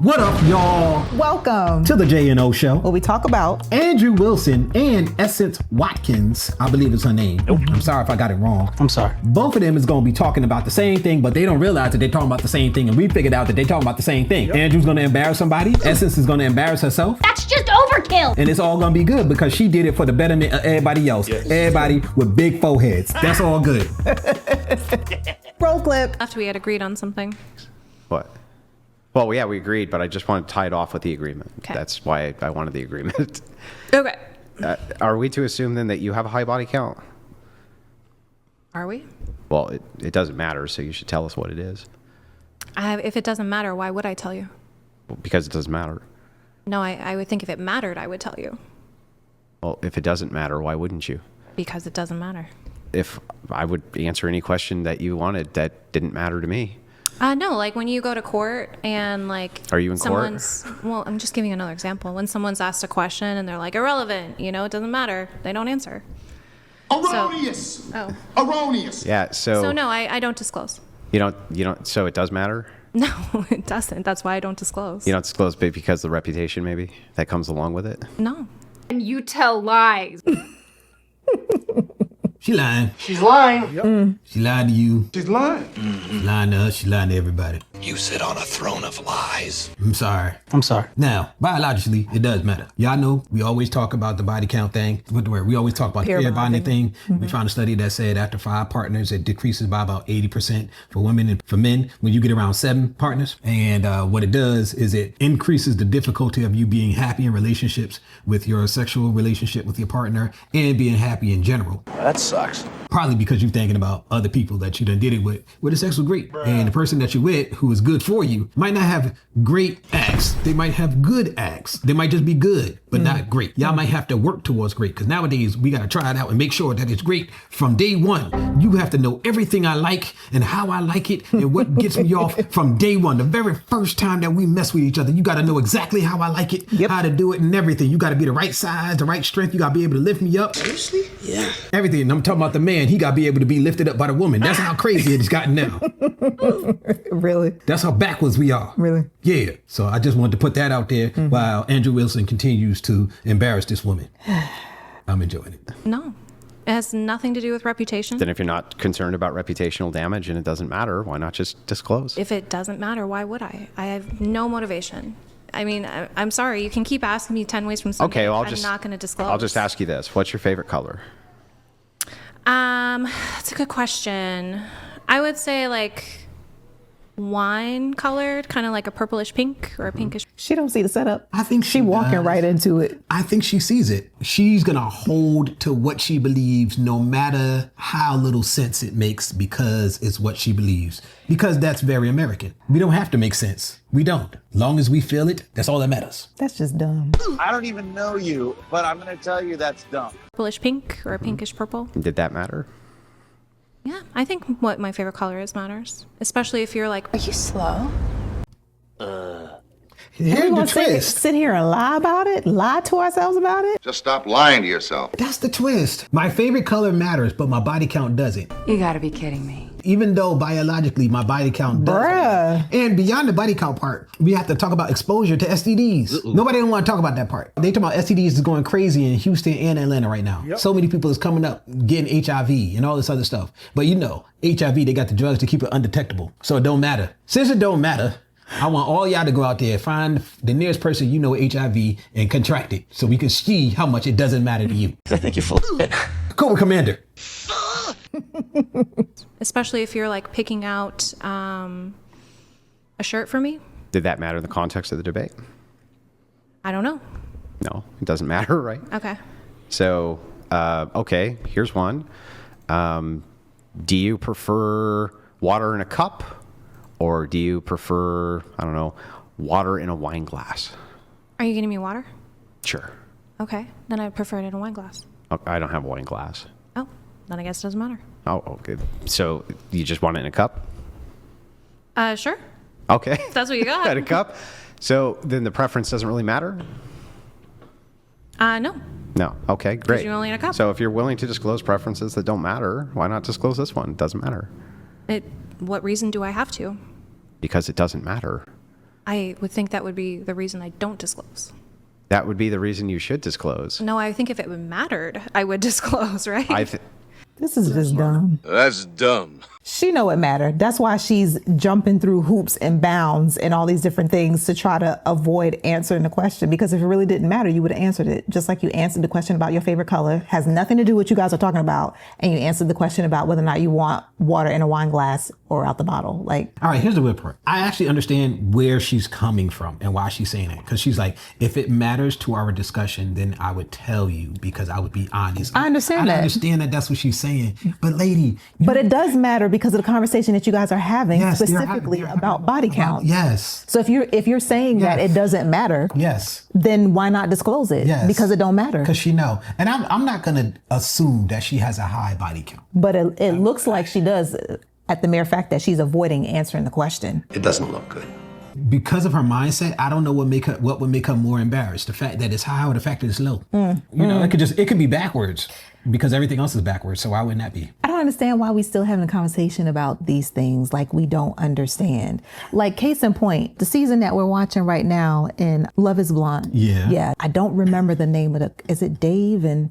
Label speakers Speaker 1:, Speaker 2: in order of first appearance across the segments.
Speaker 1: What up, y'all?
Speaker 2: Welcome
Speaker 1: to the J&O Show,
Speaker 2: where we talk about
Speaker 1: Andrew Wilson and Essence Atkins, I believe is her name. Nope. I'm sorry if I got it wrong.
Speaker 3: I'm sorry.
Speaker 1: Both of them is going to be talking about the same thing, but they don't realize that they're talking about the same thing, and we figured out that they're talking about the same thing. Yep. Andrew's going to embarrass somebody. Essence is going to embarrass herself.
Speaker 4: That's just overkill.
Speaker 1: And it's all going to be good because she did it for the betterment of everybody else. Yes. Everybody with big foreheads. That's all good.
Speaker 2: roll clip.
Speaker 5: After we had agreed on something.
Speaker 6: What? Well, yeah, we agreed, but I just want to tie it off with the agreement.
Speaker 5: Okay.
Speaker 6: That's why I wanted the agreement.
Speaker 5: Okay.
Speaker 6: Are we to assume then that you have a high body count?
Speaker 5: Are we?
Speaker 6: Well, it doesn't matter, so you should tell us what it is.
Speaker 5: If it doesn't matter, why would I tell you?
Speaker 6: Well, because it doesn't matter.
Speaker 5: No, I would think if it mattered, I would tell you.
Speaker 6: Well, if it doesn't matter, why wouldn't you?
Speaker 5: Because it doesn't matter.
Speaker 6: If I would answer any question that you wanted that didn't matter to me.
Speaker 5: No, like when you go to court and like...
Speaker 6: Are you in court?
Speaker 5: Well, I'm just giving another example. When someone's asked a question and they're like, irrelevant, it doesn't matter. They don't answer.
Speaker 7: Erroneous!
Speaker 5: So,
Speaker 7: Erroneous!
Speaker 6: Yeah,
Speaker 5: So no, I don't disclose.
Speaker 6: You don't, so it does matter?
Speaker 5: No, it doesn't. That's why I don't disclose.
Speaker 6: You don't disclose because the reputation maybe that comes along with it?
Speaker 5: No.
Speaker 4: And you tell lies.
Speaker 1: She lying.
Speaker 7: She's lying.
Speaker 1: Yep. She lied to you.
Speaker 7: She's lying.
Speaker 1: Mm-hmm. She's lying to us. She lying to everybody.
Speaker 8: You sit on a throne of lies.
Speaker 1: I'm sorry. Now, biologically, it does matter. Y'all know we always talk about the body count thing. We always talk about the pair bonding thing. Mm-hmm. We found a study that said after 5 partners, it decreases by about 80% for women and for men when you get around 7 partners. And what it does is it increases the difficulty of you being happy in relationships with your sexual relationship with your partner and being happy in general.
Speaker 8: That sucks.
Speaker 1: Probably because you're thinking about other people that you done did it with, where the sex was great. Bruh. And the person that you're with, who is good for you, might not have great acts. They might have good acts. They might just be good, but not great. Y'all might have to work towards great, because nowadays we got to try it out and make sure that it's great from day one. You have to know everything I like and how I like it and what gets me off from day one. The very first time that we mess with each other, you got to know exactly how I like it, how to do it and everything. You got to be the right size, the right strength. You got to be able to lift me up.
Speaker 8: Seriously? Yeah.
Speaker 1: Everything. And I'm talking about the man. He got to be able to be lifted up by the woman. That's how crazy it has gotten now.
Speaker 2: Really?
Speaker 1: That's how backwards we are.
Speaker 2: Really?
Speaker 1: Yeah. So I just wanted to put that out there while Andrew Wilson continues to embarrass this woman. I'm enjoying it.
Speaker 5: No. It has nothing to do with reputation.
Speaker 6: Then if you're not concerned about reputational damage and it doesn't matter, why not just disclose?
Speaker 5: If it doesn't matter, why would I? I have no motivation. I mean, I'm sorry. You can keep asking me 10 ways from Sunday.
Speaker 6: Okay, well,
Speaker 5: I'm not going to disclose.
Speaker 6: I'll just ask you this. What's your favorite color?
Speaker 5: That's a good question. I would say like wine colored, kind of like a purplish pink or a pinkish.
Speaker 2: She don't see the setup.
Speaker 1: I think
Speaker 2: she walking right into it.
Speaker 1: I think she sees it. She's going to hold to what she believes no matter how little sense it makes, because it's what she believes. Because that's very American. We don't have to make sense. We don't. Long as we feel it, that's all that matters.
Speaker 2: That's just dumb.
Speaker 9: I don't even know you, but I'm going to tell you that's dumb.
Speaker 5: Purplish pink or a pinkish purple.
Speaker 6: Did that matter?
Speaker 5: Yeah, I think what my favorite color is matters. Especially if you're like,
Speaker 4: Are you slow?
Speaker 1: Here's the twist.
Speaker 2: Sit here and lie about it? Lie to ourselves about it?
Speaker 10: Just stop lying to yourself.
Speaker 1: That's the twist. My favorite color matters, but my body count doesn't.
Speaker 4: You gotta be kidding me.
Speaker 1: Even though biologically my body count does.
Speaker 2: Bruh.
Speaker 1: And beyond the body count part, we have to talk about exposure to STDs. Nobody don't want to talk about that part. They talk about STDs is going crazy in Houston and Atlanta right now. Yep. So many people is coming up getting HIV and all this other stuff. But HIV, they got the drugs to keep it undetectable. So it don't matter. Since it don't matter, I want all y'all to go out there, find the nearest person you know with HIV and contract it so we can see how much it doesn't matter to you.
Speaker 8: I think you're full of it.
Speaker 1: Cobra Commander.
Speaker 5: especially if you're like picking out a shirt for me.
Speaker 6: Did that matter in the context of the debate?
Speaker 5: I don't know.
Speaker 6: No, it doesn't matter, right?
Speaker 5: Okay.
Speaker 6: So, okay, here's one. Do you prefer water in a cup, or do you prefer, I don't know, water in a wine glass?
Speaker 5: Are you getting me water?
Speaker 6: Sure.
Speaker 5: Okay, then I prefer it in a wine glass.
Speaker 6: Oh, I don't have a wine glass.
Speaker 5: Oh, then I guess it doesn't matter.
Speaker 6: Oh, okay. So you just want it in a cup?
Speaker 5: Sure.
Speaker 6: Okay.
Speaker 5: If that's what you got.
Speaker 6: In a cup? So then the preference doesn't really matter?
Speaker 5: No.
Speaker 6: No. Okay, great.
Speaker 5: you're only in a cup.
Speaker 6: So if you're willing to disclose preferences that don't matter, why not disclose this one? It doesn't matter.
Speaker 5: What reason do I have to?
Speaker 6: Because it doesn't matter.
Speaker 5: I would think that would be the reason I don't disclose.
Speaker 6: That would be the reason you should disclose.
Speaker 5: No, I think if it mattered, I would disclose, right?
Speaker 2: This is just dumb.
Speaker 8: That's dumb.
Speaker 2: She know it mattered. That's why she's jumping through hoops and bounds and all these different things to try to avoid answering the question. Because if it really didn't matter, you would have answered it. Just like you answered the question about your favorite color. Has nothing to do with what you guys are talking about. And you answered the question about whether or not you want water in a wine glass or out the bottle. Like,
Speaker 1: all right, here's the weird part. I actually understand where she's coming from and why she's saying it. Because she's like, if it matters to our discussion, then I would tell you because I would be honest.
Speaker 2: I understand that.
Speaker 1: I understand that that's what she's saying. But lady.
Speaker 2: But it does matter because of the conversation that you guys are having,
Speaker 1: Yes,
Speaker 2: specifically about body count.
Speaker 1: Yes.
Speaker 2: So if you're saying that it doesn't matter,
Speaker 1: yes,
Speaker 2: then why not disclose it?
Speaker 1: Yes.
Speaker 2: Because it don't matter.
Speaker 1: Because she know. And I'm not going to assume that she has a high body count.
Speaker 2: But it looks like she does at the mere fact that she's avoiding answering the question.
Speaker 8: It doesn't look good.
Speaker 1: Because of her mindset, I don't know what would make her more embarrassed. The fact that it's high or the fact that it's low. You know, it could be backwards because everything else is backwards. So why wouldn't that be?
Speaker 2: I don't understand why we still having a conversation about these things like we don't understand. Like case in point, the season that we're watching right now in Love is Blind.
Speaker 1: Yeah.
Speaker 2: Yeah. I don't remember the name of is it Dave and...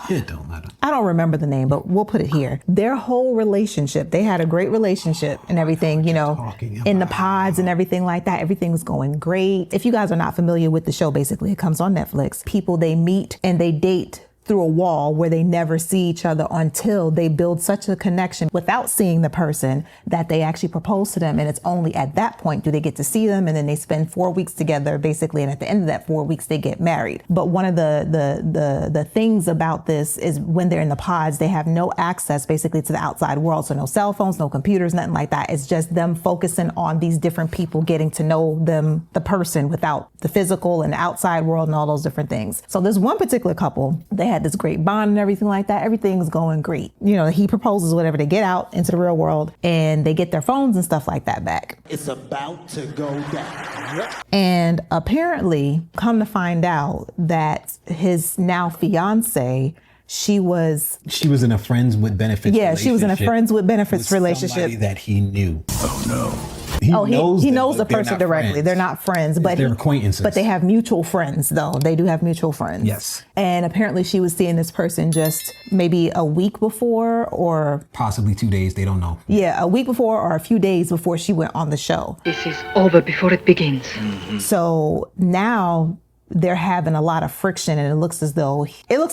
Speaker 1: It don't matter.
Speaker 2: I don't remember the name, but we'll put it here. Their whole relationship, they had a great relationship and everything, you know, in the pods and everything like that. Everything was going great. If you guys are not familiar with the show, basically, it comes on Netflix. People, they meet and they date through a wall where they never see each other until they build such a connection without seeing the person that they actually propose to them. And it's only at that point do they get to see them, and then they spend 4 weeks together basically, and at the end of that 4 weeks they get married. But one of the things about this is when they're in the pods, they have no access basically to the outside world. So no cell phones, no computers, nothing like that. It's just them focusing on these different people, getting to know them, the person, without the physical and the outside world and all those different things. So there's one particular couple, they had this great bond and everything like that. Everything's going great. You know, he proposes, whatever, they get out into the real world and they get their phones and stuff like that back.
Speaker 3: It's about to go down.
Speaker 2: And apparently, come to find out that his now fiance, she was in a friends with benefits relationship. She was in a friends with benefits relationship.
Speaker 1: Somebody that he knew. Oh no.
Speaker 2: He knows the person directly.
Speaker 1: Friends.
Speaker 2: They're not friends, but
Speaker 1: they're acquaintances.
Speaker 2: But they have mutual friends, though. They do have mutual friends.
Speaker 1: Yes.
Speaker 2: And apparently, she was seeing this person just maybe a week before, or
Speaker 1: possibly 2 days. They don't know.
Speaker 2: Yeah, a week before or a few days before she went on the show.
Speaker 10: This is over before it begins.
Speaker 2: Mm-hmm. So now they're having a lot of friction, and it looks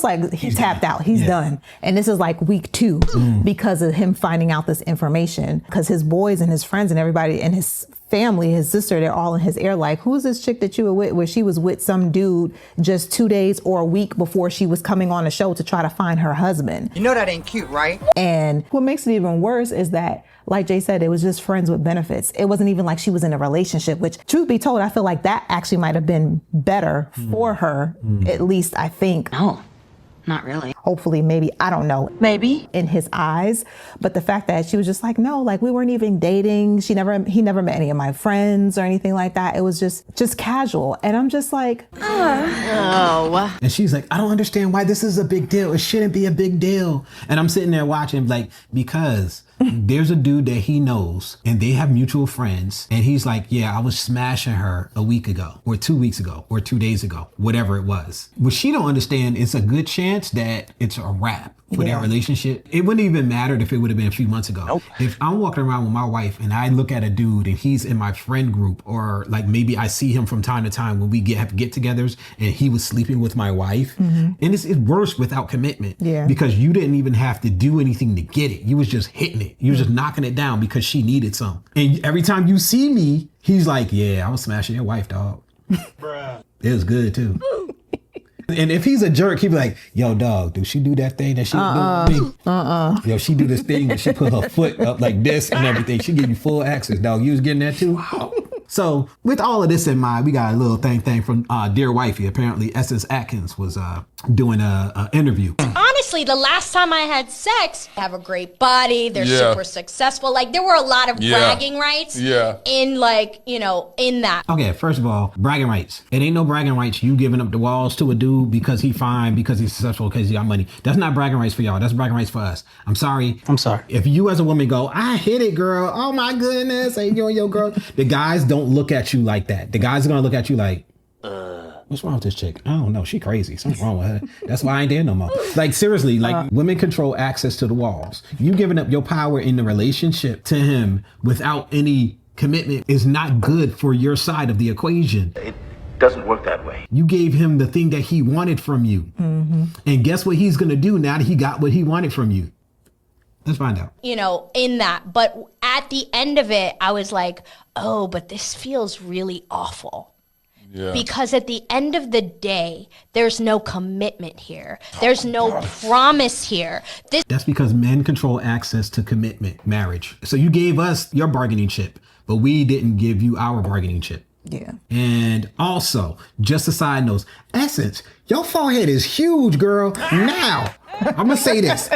Speaker 2: like he's tapped out. He's done. And this is like week 2 because of him finding out this information, because his boys and his friends and everybody and his family, his sister, they're all in his ear like, who's this chick that you were with, where she was with some dude just 2 days or a week before she was coming on the show to try to find her husband.
Speaker 11: You know that ain't cute, right?
Speaker 2: And what makes it even worse is that, like Jay said, it was just friends with benefits. It wasn't even like she was in a relationship, which, truth be told, I feel like that actually might have been better for her, at least I think.
Speaker 10: No, not really.
Speaker 2: Hopefully, maybe, I don't know.
Speaker 10: Maybe.
Speaker 2: In his eyes. But the fact that she was just like, no, like we weren't even dating. He never met any of my friends or anything like that. It was just casual. And I'm just like,
Speaker 10: oh.
Speaker 1: And she's like, I don't understand why this is a big deal. It shouldn't be a big deal. And I'm sitting there watching like, because there's a dude that he knows and they have mutual friends. And he's like, yeah, I was smashing her a week ago or 2 weeks ago or 2 days ago, whatever it was. What she don't understand is a good chance that it's a wrap for their relationship. It wouldn't even matter if it would have been a few months ago. Nope. If I'm walking around with my wife and I look at a dude and he's in my friend group, or like maybe I see him from time to time when we have get-togethers and he was sleeping with my wife, and it's worse without commitment because you didn't even have to do anything to get it. You was just hitting it. You was just knocking it down because she needed some. And every time you see me, he's like, yeah, I was smashing your wife, dog. Bruh. It was good too. And if he's a jerk, he'd be like, yo, dog, do she do that thing that she do? Yo, she do this thing that she put her foot up like this and everything. She give you full access, dog. You was getting that too? Wow. So with all of this in mind, we got a little thing from Dear Wifey. Apparently, Essence Atkins was doing a interview.
Speaker 12: Honest
Speaker 11: honestly, the last time I had sex, I have a great body, they're super successful. Like, there were a lot of bragging rights in, like, you know, in that.
Speaker 1: Okay, first of all, bragging rights. It ain't no bragging rights you giving up the walls to a dude because he fine, because he's successful, because he got money. That's not bragging rights for y'all. That's bragging rights for us. I'm sorry. If you as a woman go, I hit it, girl. Oh my goodness. Hey, yo, girl. The guys don't look at you like that. The guys are going to look at you like, what's wrong with this chick? I don't know. She crazy. Something's wrong with her. That's why I ain't there no more. Like, seriously, like, women control access to the walls. You giving up your power in the relationship to him without any commitment is not good for your side of the equation.
Speaker 8: It doesn't work that way.
Speaker 1: You gave him the thing that he wanted from you. And guess what he's going to do now that he got what he wanted from you? Let's find out.
Speaker 11: You know, in that. But at the end of it, I was like, oh, but this feels really awful. Yeah. Because at the end of the day, there's no commitment here. There's no promise here.
Speaker 1: That's because men control access to commitment, marriage. So you gave us your bargaining chip, but we didn't give you our bargaining chip.
Speaker 2: Yeah.
Speaker 1: And also, just a side note, Essence, your forehead is huge, girl. Now, I'm gonna say this.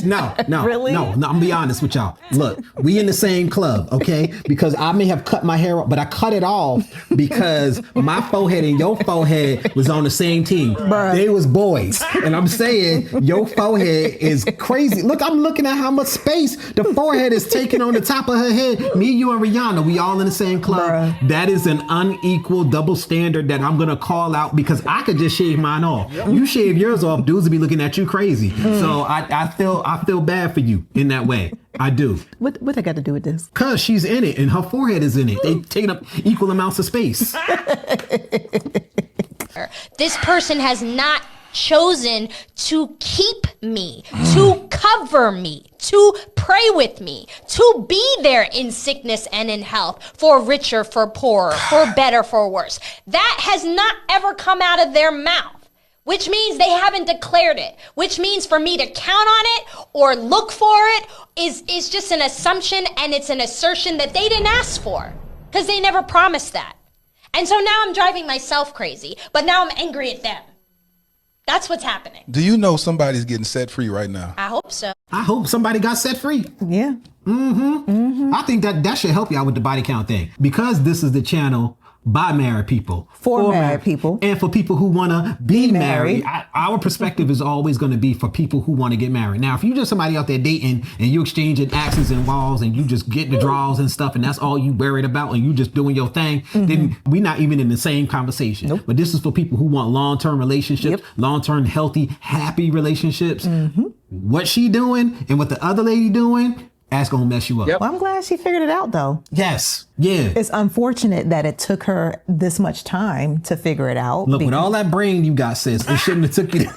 Speaker 1: No,
Speaker 2: Really?
Speaker 1: no. I'm gonna be honest with y'all. Look, we in the same club, okay? Because I may have cut my hair off, but I cut it off because my forehead and your forehead was on the same team.
Speaker 2: Bruh.
Speaker 1: They was boys. And I'm saying your forehead is crazy. Look, I'm looking at how much space the forehead is taking on the top of her head. Me, you, and Rihanna, we all in the same club.
Speaker 2: Bruh.
Speaker 1: That is an unequal double standard that I'm gonna call out because I could just shave mine off. You shave yours off, dudes will be looking at you crazy. So I feel bad for you in that way. I do.
Speaker 2: What that got to do with this?
Speaker 1: Cause she's in it and her forehead is in it. They taking up equal amounts of space.
Speaker 11: This person has not chosen to keep me, to cover me, to pray with me, to be there in sickness and in health, for richer, for poorer, for better, for worse. That has not ever come out of their mouth. Which means they haven't declared it, which means for me to count on it or look for it is just an assumption, and it's an assertion that they didn't ask for because they never promised that. And so now I'm driving myself crazy, but now I'm angry at them. That's what's happening.
Speaker 12: Do you know somebody's getting set free right now?
Speaker 11: I hope so.
Speaker 1: I hope somebody got set free.
Speaker 2: Yeah.
Speaker 1: I think that should help you out with the body count thing because this is the channel by married people.
Speaker 2: For married people.
Speaker 1: And for people who want to be married. Our perspective is always going to be for people who want to get married. Now, if you're just somebody out there dating and you exchanging axes and walls and you just get the draws and stuff and that's all you worried about and you just doing your thing, then we're not even in the same conversation. Nope. But this is for people who want long-term relationships, long-term, healthy, happy relationships. What she doing and what the other lady doing, that's gonna mess you up.
Speaker 2: Well, I'm glad she figured it out, though.
Speaker 1: Yes. Yeah.
Speaker 2: It's unfortunate that it took her this much time to figure it out.
Speaker 1: Look, with all that brain you got, sis, it shouldn't have took you.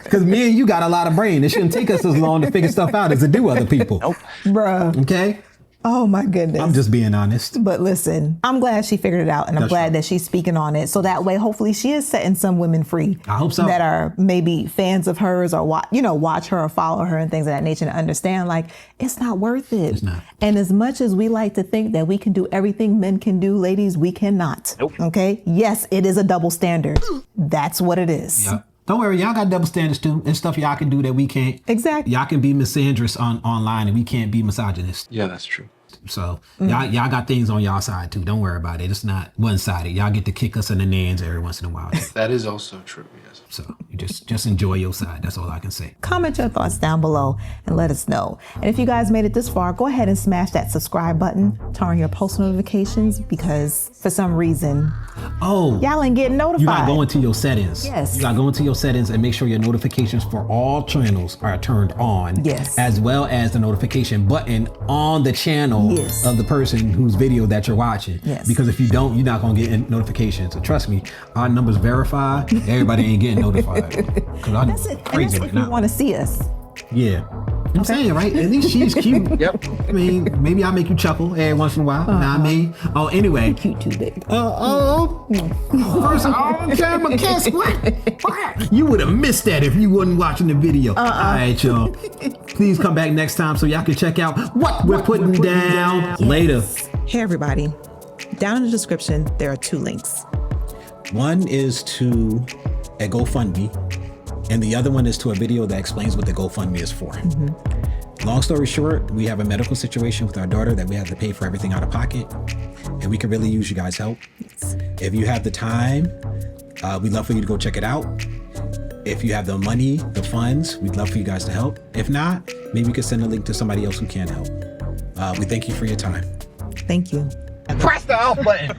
Speaker 1: Because me and you got a lot of brain. It shouldn't take us as long to figure stuff out as it do other people.
Speaker 2: Bruh.
Speaker 1: Okay?
Speaker 2: Oh my goodness.
Speaker 1: I'm just being honest.
Speaker 2: But listen, I'm glad she figured it out, and I'm glad that she's speaking on it. So that way, hopefully she is setting some women free.
Speaker 1: I hope so.
Speaker 2: That are maybe fans of hers or watch her or follow her and things of that nature and understand like it's not worth it.
Speaker 1: It's not.
Speaker 2: And as much as we like to think that we can do everything men can do, ladies, we cannot.
Speaker 1: Nope.
Speaker 2: Okay? Yes, it is a double standard. That's what it is.
Speaker 1: Yeah. Don't worry, y'all got double standards too and stuff y'all can do that we can't.
Speaker 2: Exactly.
Speaker 1: Y'all can be misandrous online and we can't be misogynist.
Speaker 8: Yeah, that's true.
Speaker 1: So y'all got things on y'all side too. Don't worry about it. It's not one-sided. Y'all get to kick us in the nans every once in a while.
Speaker 8: That is also true, yes.
Speaker 1: So you just enjoy your side. That's all I can say.
Speaker 2: Comment your thoughts down below and let us know. And if you guys made it this far, go ahead and smash that subscribe button, turn on your post notifications, because for some reason, y'all ain't getting notified.
Speaker 1: You gotta go into your settings.
Speaker 2: Yes.
Speaker 1: You gotta go into your settings and make sure your notifications for all channels are turned on.
Speaker 2: Yes.
Speaker 1: As well as the notification button on the channel of the person whose video that you're watching.
Speaker 2: Yes.
Speaker 1: Because if you don't, you're not gonna get notifications. So trust me, our numbers verify. Everybody ain't getting notified. Because I'm crazy right
Speaker 2: now. You want to see us.
Speaker 1: Yeah. I'm saying, right? At least she's cute. Yep. I mean, maybe I'll make you chuckle every once in a while. Know what I mean? Oh, anyway.
Speaker 2: Cute too, baby.
Speaker 1: First on camera, guess what? You would have missed that if you wasn't watching the video. All right, y'all. Please come back next time so y'all can check out what we're putting down. Later.
Speaker 2: Hey, everybody. Down in the description, there are 2 links.
Speaker 1: One is to a GoFundMe And the other one is to a video that explains what the GoFundMe is for. Long story short, we have a medical situation with our daughter that we have to pay for everything out of pocket. And we could really use you guys' help. If you have the time, we'd love for you to go check it out. If you have the money, the funds, we'd love for you guys to help. If not, maybe we could send a link to somebody else who can help. We thank you for your time.
Speaker 2: Thank you.
Speaker 3: Press the off button.